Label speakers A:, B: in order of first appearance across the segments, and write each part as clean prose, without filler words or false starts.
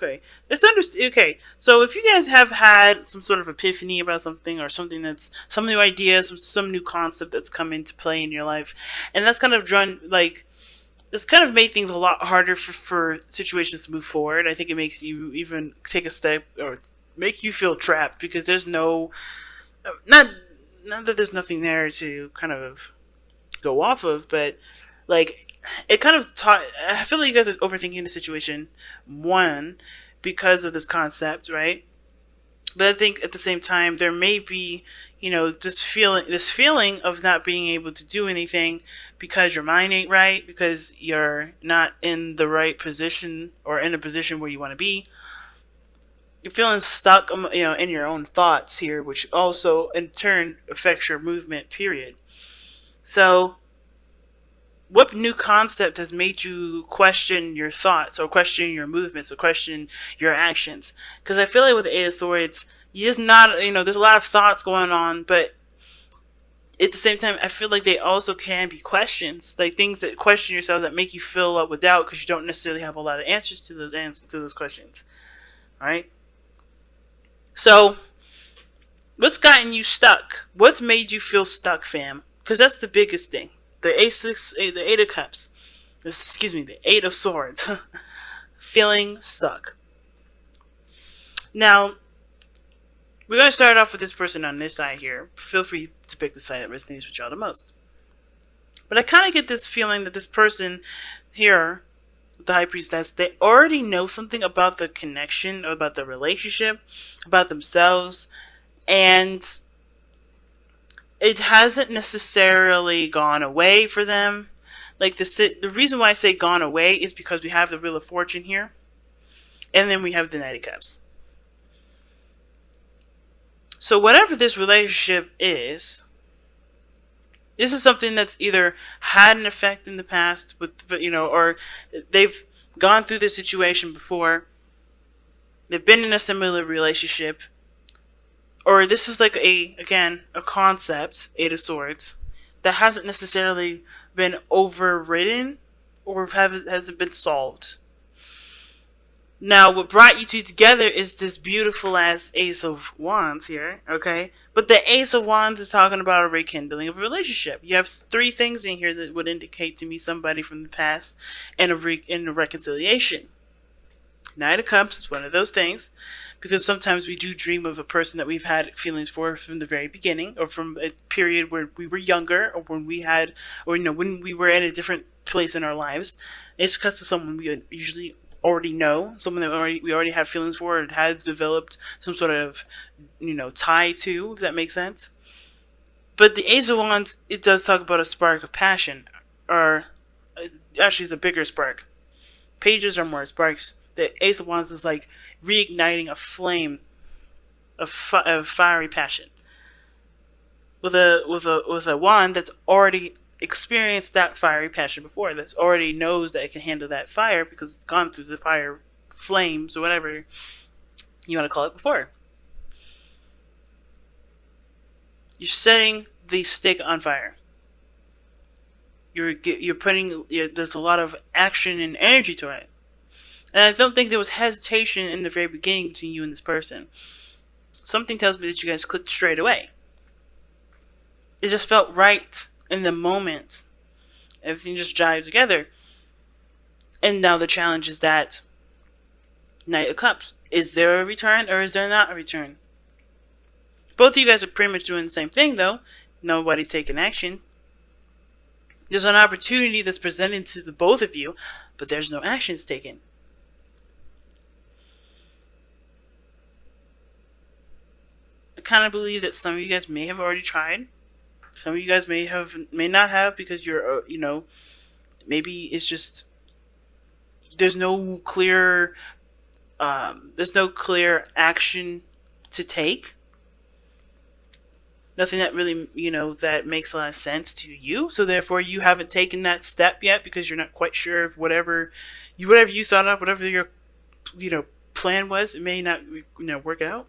A: Okay. Okay. So if you guys have had some sort of epiphany about something, or something that's some new idea, some new concept that's come into play in your life, and that's kind of drawn like this kind of made things a lot harder for situations to move forward. I think it makes you even take a step or make you feel trapped because there's no not not that there's nothing there to kind of go off of, but like it kind of taught. I feel like you guys are overthinking the situation. One, because of this concept, right? But I think at the same time there may be, this feeling of not being able to do anything because your mind ain't right, because you're not in the right position or in a position where you want to be. You're feeling stuck, in your own thoughts here, which also in turn affects your movement. Period. So what new concept has made you question your thoughts or question your movements or question your actions? Because I feel like with the Eight of Swords, you just not, there's a lot of thoughts going on, but at the same time, I feel like they also can be questions, like things that question yourself that make you fill up with doubt because you don't necessarily have a lot of answers to those questions. All right. So, what's gotten you stuck? What's made you feel stuck, fam? Because that's the biggest thing. The Eight of Cups. The Eight of Swords. Feeling stuck. Now, we're going to start off with this person on this side here. Feel free to pick the side that resonates with y'all the most. But I kind of get this feeling that this person here, the High Priestess, they already know something about the connection, or about the relationship, about themselves, and it hasn't necessarily gone away for them. Like the reason why I say gone away is because we have the Wheel of Fortune here, and then we have the Knight of Cups. So whatever this relationship is, this is something that's either had an effect in the past with, or they've gone through this situation before. They've been in a similar relationship, or this is like a concept, Eight of Swords, that hasn't necessarily been overridden or hasn't been solved. Now, what brought you two together is this beautiful ass Ace of Wands here, okay? But the Ace of Wands is talking about a rekindling of a relationship. You have three things in here that would indicate to me somebody from the past and a reconciliation. Knight of Cups is one of those things, because sometimes we do dream of a person that we've had feelings for from the very beginning, or from a period where we were younger, or when we had, or when we were at a different place in our lives. It's because of someone we usually already know, someone that we already have feelings for, and has developed some sort of tie to, if that makes sense. But the Ace of Wands, it does talk about a spark of passion, or actually it's a bigger spark. Pages are more sparks. The Ace of Wands is like reigniting a flame of fiery passion with a wand that's already experienced that fiery passion before, that's already knows that it can handle that fire because it's gone through the fire flames or whatever you want to call it before. You're setting the stick on fire. You're putting, there's a lot of action and energy to it. And I don't think there was hesitation in the very beginning between you and this person. Something tells me that you guys clicked straight away. It just felt right in the moment. Everything just jived together. And now the challenge is that Knight of Cups. Is there a return or is there not a return? Both of you guys are pretty much doing the same thing though. Nobody's taking action. There's an opportunity that's presented to the both of you, but there's no actions taken. I kind of believe that some of you guys may have already tried. Some of you guys may not have, because you're, maybe it's just there's no clear action to take. Nothing that really, that makes a lot of sense to you. So therefore, you haven't taken that step yet because you're not quite sure if whatever you thought of, whatever your, plan was, it may not, work out.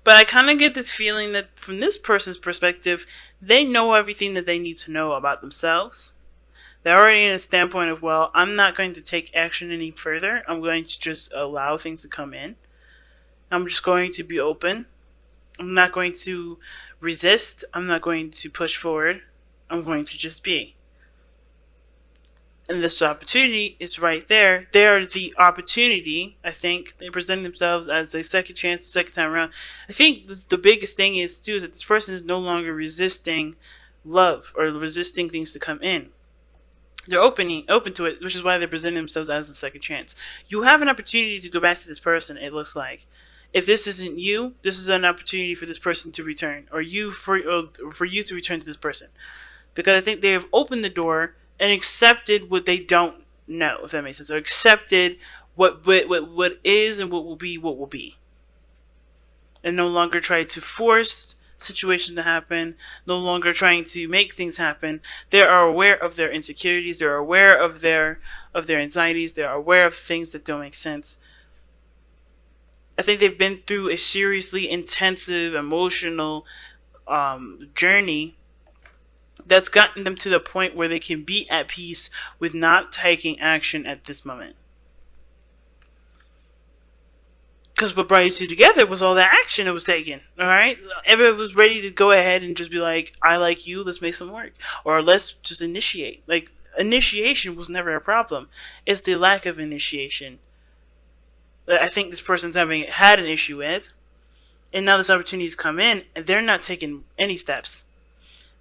A: But I kind of get this feeling that from this person's perspective, they know everything that they need to know about themselves. They're already in a standpoint of, well, I'm not going to take action any further. I'm going to just allow things to come in. I'm just going to be open. I'm not going to resist. I'm not going to push forward. I'm going to just be. And this opportunity is right there. They are the opportunity. I think they present themselves as a second chance, second time around. I think the biggest thing is too is that this person is no longer resisting love or resisting things to come in. They're open to it, which is why they're presenting themselves as a second chance. You have an opportunity to go back to this person. It looks like, if this isn't you, this is an opportunity for this person to return, or for you to return to this person, because I think they have opened the door and accepted what they don't know, if that makes sense, or accepted what is and what will be, and no longer try to force situations to happen, no longer trying to make things happen. They are aware of their insecurities, they're aware of their anxieties, they're aware of things that don't make sense. I think they've been through a seriously intensive emotional journey that's gotten them to the point where they can be at peace with not taking action at this moment. Because what brought you two together was all that action that was taken. Alright? Everyone was ready to go ahead and just be like, I like you, let's make some work. Or let's just initiate. Like, initiation was never a problem. It's the lack of initiation that I think this person's had an issue with. And now this opportunity's come in, and they're not taking any steps.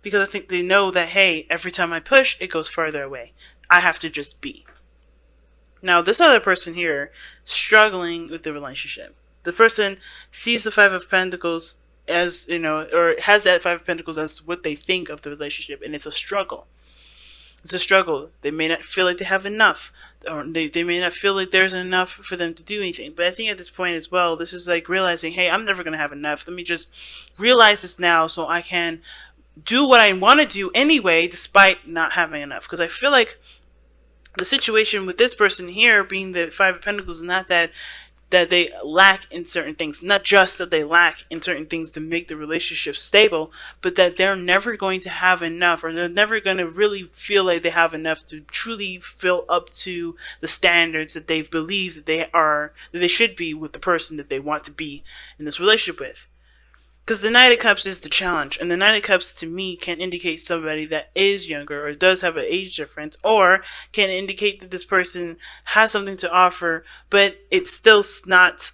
A: Because I think they know that, hey, every time I push, it goes further away. I have to just be. Now, this other person here struggling with the relationship. The person sees the Five of Pentacles as, or has that Five of Pentacles as what they think of the relationship, and it's a struggle. It's a struggle. They may not feel like they have enough, or they may not feel like there's enough for them to do anything. But I think at this point as well, this is like realizing, hey, I'm never going to have enough. Let me just realize this now so I can do what I want to do anyway, despite not having enough. Because I feel like the situation with this person here being the Five of Pentacles is not that they lack in certain things. Not just that they lack in certain things to make the relationship stable, but that they're never going to have enough, or they're never going to really feel like they have enough to truly fill up to the standards that they believe that they should be with the person that they want to be in this relationship with. Because the Knight of Cups is the challenge. And the Knight of Cups, to me, can indicate somebody that is younger or does have an age difference, or can indicate that this person has something to offer, but it's still not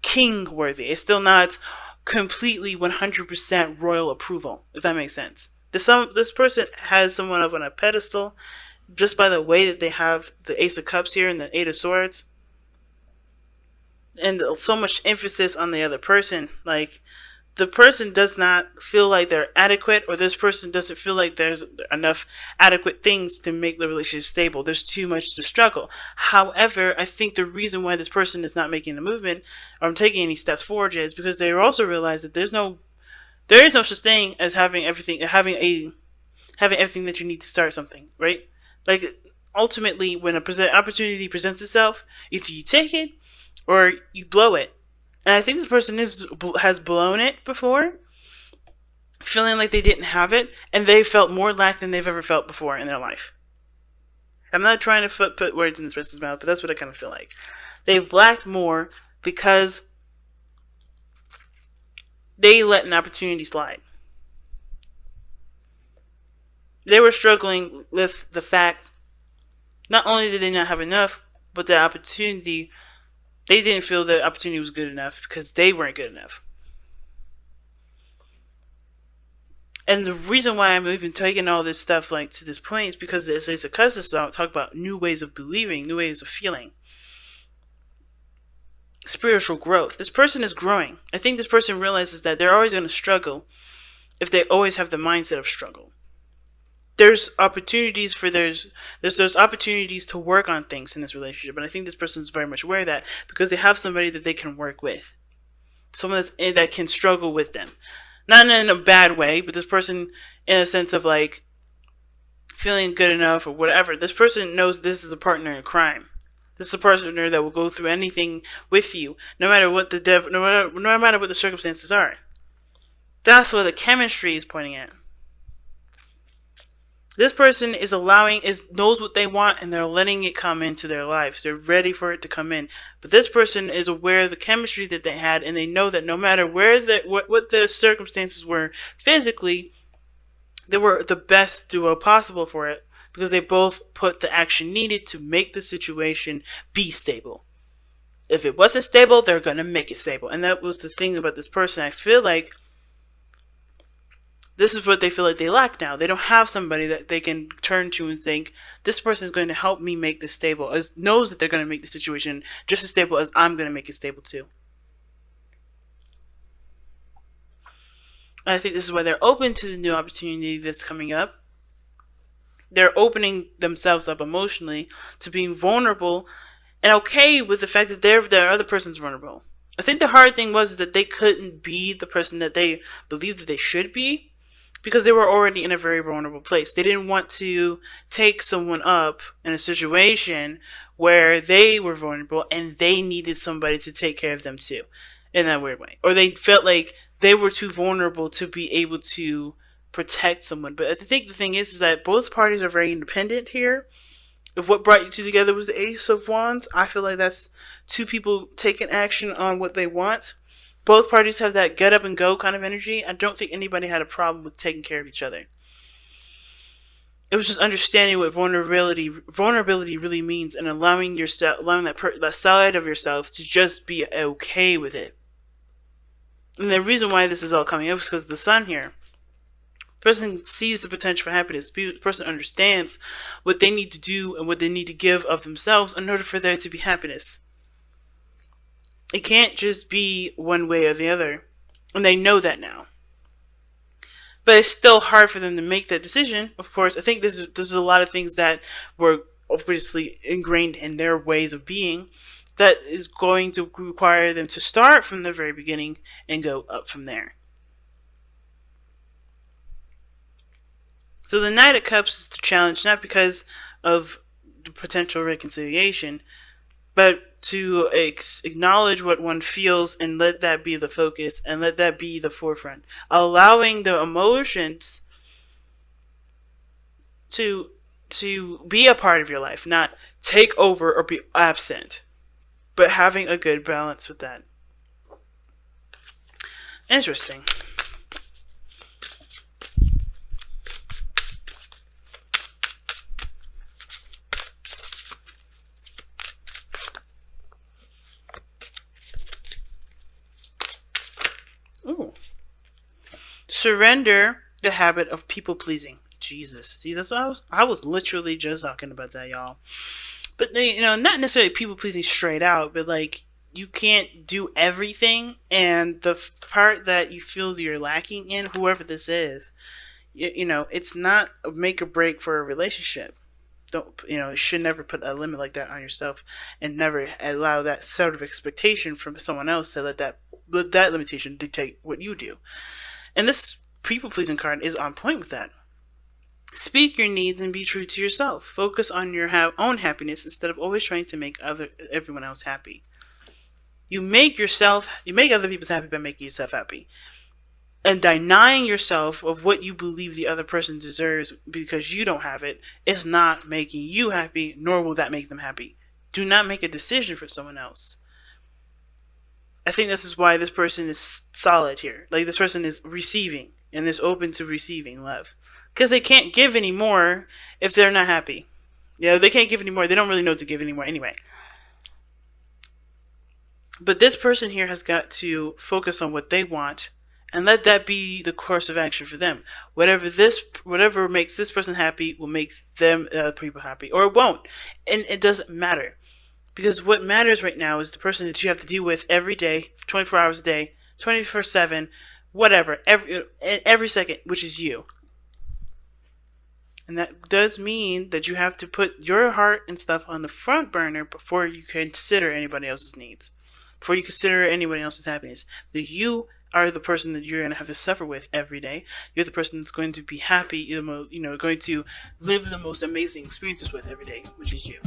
A: king-worthy. It's still not completely 100% royal approval, if that makes sense. This person has someone up on a pedestal just by the way that they have the Ace of Cups here and the Eight of Swords. And so much emphasis on the other person. Like, the person does not feel like they're adequate, or this person doesn't feel like there's enough adequate things to make the relationship stable. There's too much to struggle. However, I think the reason why this person is not making the movement or taking any steps forward is because they also realize that there is no such thing as having everything that you need to start something, right? Like, ultimately, when an opportunity presents itself, either you take it or you blow it. And I think this person has blown it before, feeling like they didn't have it, and they felt more lack than they've ever felt before in their life. I'm not trying to put words in this person's mouth, but that's what I kind of feel like. They've lacked more because they let an opportunity slide. They were struggling with the fact, not only did they not have enough, but the opportunity, they didn't feel the opportunity was good enough because they weren't good enough. And the reason why I'm even taking all this stuff like to this point is because it's a cuss talk about new ways of believing, new ways of feeling. Spiritual growth. This person is growing. I think this person realizes that they're always going to struggle if they always have the mindset of struggle. There's opportunities there's opportunities to work on things in this relationship, and I think this person is very much aware of that because they have somebody that they can work with, someone that can struggle with them, not in a bad way, but this person in a sense of like feeling good enough or whatever. This person knows this is a partner in crime. This is a partner that will go through anything with you, no matter what no matter what the circumstances are. That's what the chemistry is pointing at. This person is allowing, is knows what they want, and they're letting it come into their lives. They're ready for it to come in. But this person is aware of the chemistry that they had, and they know that no matter where what the circumstances were physically, they were the best duo possible for it, because they both put the action needed to make the situation be stable. If it wasn't stable, they're gonna make it stable. And that was the thing about this person. I feel like this is what they feel like they lack now. They don't have somebody that they can turn to and think, this person is going to help me make this stable. As knows that they're going to make the situation just as stable as I'm going to make it stable too. I think this is why they're open to the new opportunity that's coming up. They're opening themselves up emotionally to being vulnerable and okay with the fact that the other person's vulnerable. I think the hard thing was that they couldn't be the person that they believed that they should be, because they were already in a very vulnerable place. They didn't want to take someone up in a situation where they were vulnerable and they needed somebody to take care of them too, in that weird way. Or they felt like they were too vulnerable to be able to protect someone. But I think the thing is that both parties are very independent here. If what brought you two together was the Ace of Wands, I feel like that's two people taking action on what they want. Both parties have that get up and go kind of energy. I don't think anybody had a problem with taking care of each other. It was just understanding what vulnerability really means, and allowing that side of yourself to just be okay with it. And the reason why this is all coming up is because of the sun here. The person sees the potential for happiness. The person understands what they need to do and what they need to give of themselves in order for there to be happiness. It can't just be one way or the other. And they know that now. But it's still hard for them to make that decision. Of course, I think there's a lot of things that were obviously ingrained in their ways of being that is going to require them to start from the very beginning and go up from there. So the Knight of Cups is the challenge, not because of the potential reconciliation, but to acknowledge what one feels and let that be the focus and let that be the forefront. Allowing the emotions to be a part of your life, not take over or be absent, but having a good balance with that. Interesting. Ooh. Surrender the habit of people pleasing. Jesus. See, that's what I was literally just talking about that, y'all. But not necessarily people pleasing straight out, but like you can't do everything, and the part that you feel that you're lacking in, whoever this is, it's not a make or break for a relationship. You should never put a limit like that on yourself, and never allow that sort of expectation from someone else to let that limitation dictate what you do. And this people pleasing card is on point with that. Speak your needs and be true to yourself. Focus on your own happiness instead of always trying to make everyone else happy. You make other people happy by making yourself happy. And denying yourself of what you believe the other person deserves because you don't have it is not making you happy, nor will that make them happy. Do not make a decision for someone else. I think this is why this person is solid here. Like, this person is receiving and is open to receiving love. Because they can't give anymore if they're not happy. They can't give anymore. They don't really know what to give anymore anyway. But this person here has got to focus on what they want and let that be the course of action for them. Whatever makes this person happy will make them people happy, or it won't. And it doesn't matter. Because what matters right now is the person that you have to deal with every day, 24 hours a day, 24/7, whatever, every second, which is you. And that does mean that you have to put your heart and stuff on the front burner before you consider anybody else's needs, before you consider anybody else's happiness. That you are the person that you're going to have to suffer with every day. You're the person that's going to be happy, going to live the most amazing experiences with every day, which is you.